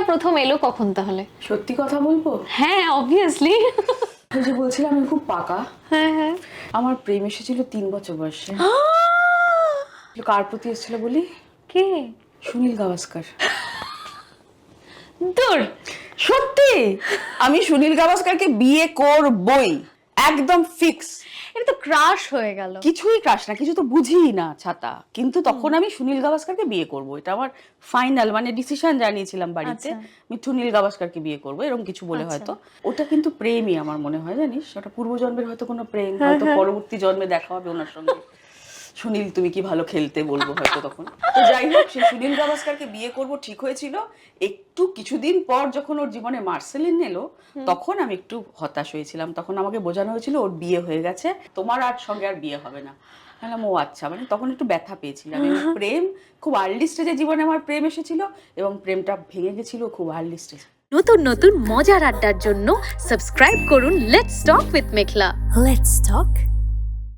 প্রথম এলো কখন তাহলে? সত্যি কথা বলবো, হ্যাঁ অবভিয়াসলি। ওই যে বলছিলাম আমি খুব পাকা। হ্যাঁ হ্যাঁ। আমার প্রেম এসেছিল 3 বছর বয়সে। কার প্রতি এসেছিল বলি? কে? সুনীল গাভাস্কার। দূর। সত্যি আমি সুনীল গাভাস্কারকে বিয়ে করবই, একদম ফিক্স। এটা তো ক্রাশ হয়ে গেল। কিছুই ক্রাশ না, কিছু তো বুঝিই না ছাতা, কিন্তু তখন আমি সুনীল গাভাস্কারকে বিয়ে করব, এটা আমার ফাইনাল মানে ডিসিশন জানিয়েছিলাম বাড়িতে। আমি সুনীল গাভাস্কারকে বিয়ে করব এরকম কিছু বলে, হয়তো ওটা কিন্তু প্রেমই আমার মনে হয়, জানিস, ওটা পূর্বজন্মের হয়তো কোনো প্রেম, হয়তো পরবর্তী জন্মে দেখা হবে ওনার সঙ্গে। সুনীল তুমি কি ভালো খেলতে বলবো হয়তো তখন। তো যাই হোক, সেই সুনীল গাভাস্কারকে বিয়ে করব ঠিক হয়েছিল। একটু কিছুদিন পর যখন ওর জীবনে মার্সেলিন এলো, তখন আমি একটু হতাশ হয়েছিলাম। তখন আমাকে বোঝানো হয়েছিল ওর বিয়ে হয়ে গেছে, তোমার আর সঙ্গে আর বিয়ে হবে না। বললাম ও আচ্ছা, মানে তখন একটু ব্যথা পেয়েছিলাম। এবং প্রেম খুব আর্লি স্টেজে জীবনে আমার প্রেম এসেছিল, এবং প্রেমটা ভেঙে গেছিল খুব আর্লি স্টেজে। নতুন নতুন মজার আড্ডার জন্য সাবস্ক্রাইব করুন let's talk with Meghla. Let's talk